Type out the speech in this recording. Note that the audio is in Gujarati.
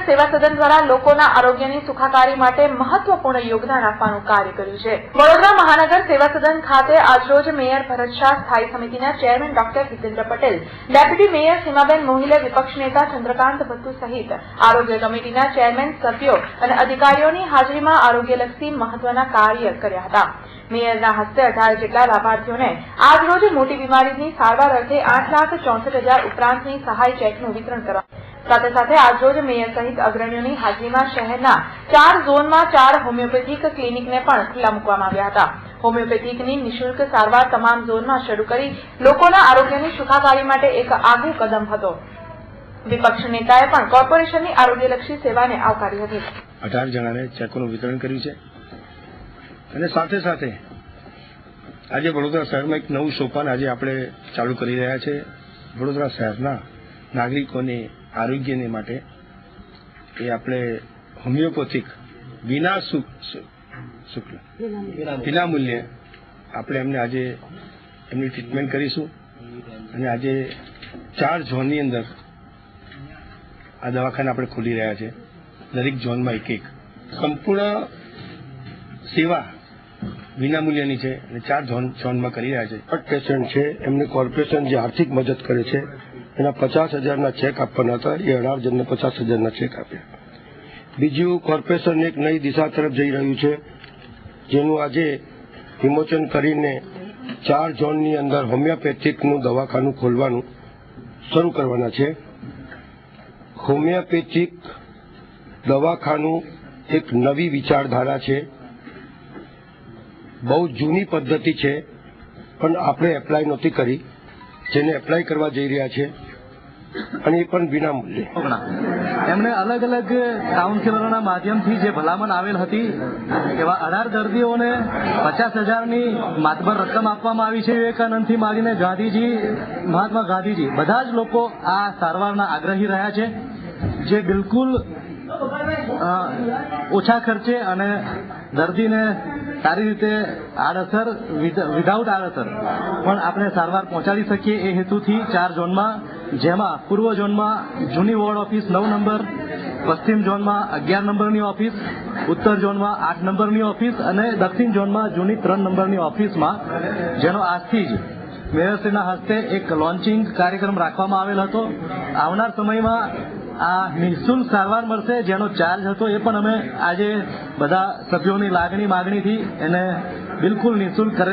સેવા સદન દ્વારા લોકોના આરોગ્યની સુખાકારી માટે મહત્વપૂર્ણ યોગદાન આપવાનું કાર્ય કર્યું છે। વડોદરા મહાનગર સેવા સદન ખાતે આજરોજ મેયર ભરત શાહ, સ્થાયી સમિતિના chairman doctor Hitendra Patel, deputy mayor Seemaben Mohile, વિપક્ષ નેતા ચંદ્રકાંત ભટ્ટુ સહિત આરોગ્ય કમિટીના ચેરમેન, સભ્યો અને અધિકારીઓની હાજરીમાં આરોગ્યલક્ષી મહત્વના કાર્ય કર્યા હતા। મેયરના હસ્તે 18 જેટલા લાભાર્થીઓને આજરોજ મોટી બીમારીની સારવાર અર્થે 8,64,000 ઉપરાંતની સહાય ચેકનું વિતરણ કરવામાં સાથે સાથે આજરોજ મેયર સહિત અગ્રણીઓની હાજરીમાં શહેરના 4 ઝોનમાં 4 હોમિયોપેથિક ક્લિનિકને પણ ખુલ્લા મૂકવામાં આવ્યા હતા। હોમિયોપેથિકની નિઃશુલ્ક સારવાર તમામ ઝોનમાં શરૂ કરી લોકોના આરોગ્યની સુખાકારી માટે એક આગવું કદમ હતો। વિપક્ષ નેતાએ પણ કોર્પોરેશનની આરોગ્યલક્ષી સેવાને આવકારી હતી। 18 જણાને ચેકોનું વિતરણ કર્યું છે અને સાથે સાથે આજે વડોદરા શહેરમાં એક નવું સોપાન આજે આપણે ચાલુ કરી રહ્યા છે। વડોદરા શહેરના નાગરિકોને આરોગ્યને માટે એ આપણે હોમિયોપેથિક વિનામૂલ્યે આપણે એમને આજે એમની ટ્રીટમેન્ટ કરીશું અને આજે 4 ઝોનની અંદર આ દવાખાના આપણે ખોલી રહ્યા છે। દરેક ઝોનમાં એક સંપૂર્ણ સેવા વિનામૂલ્યની છે અને 4 ઝોનમાં કરી રહ્યા છે। પેશન્ટ છે એમને કોર્પોરેશન જે આર્થિક મદદ કરે છે એના 50,000ના ચેક આપવાના હતા, એ 18 જણને 50,000ના ચેક આપ્યા। બીજું, કોર્પોરેશન એક નઈ દિશા તરફ જઈ રહ્યું છે, જેનું આજે વિમોચન કરીને 4 ઝોનની અંદર હોમિયોપેથિકનું દવાખાનું ખોલવાનું શરૂ કરવાના છે। હોમિયોપેથિક દવાખાનું એક નવી વિચારધારા છે, બહુ જૂની પદ્ધતિ છે, પણ આપણે એપ્લાય નહોતી કરી, જેને એપ્લાય કરવા જઈ રહ્યા છે અને એ પણ વિનામૂલ્યે। એમણે અલગ અલગ કાઉન્સિલરોના માધ્યમથી જે ભલામણ આવેલ હતી એવા 18 દર્દીઓને 50,000ની માતબર રકમ આપવામાં આવી છે। વિવેકાનંદથી માંડીને ગાંધીજી, મહાત્મા ગાંધીજી બધા જ લોકો આ સારવારના આગ્રહી રહ્યા છે, જે બિલકુલ ઓછા ખર્ચે અને દર્દીને સારી રીતે આડઅસર, વિધાઉટ આડઅસર પણ આપણે સારવાર પહોંચાડી શકીએ એ હેતુથી 4 ઝોનમાં, જેમાં પૂર્વ ઝોનમાં જૂની વોર્ડ ઓફિસ 9 નંબર, પશ્ચિમ ઝોનમાં 11 નંબરની ઓફિસ, ઉત્તર ઝોનમાં 8 નંબરની ઓફિસ અને દક્ષિણ ઝોનમાં જૂની 3 નંબરની ઓફિસમાં, જેનો આજથી જ મેયરશ્રીના હસ્તે એક લોન્ચિંગ કાર્યક્રમ રાખવામાં આવેલ હતો। આવનાર સમયમાં આ નિઃશુલ્ક સારવાર મળશે, જેનો ચાર્જ હતો એ પણ અમે આજે બધા સભ્યોની માગણીથી એને બિલકુલ નિઃશુલ્ક કરેલ।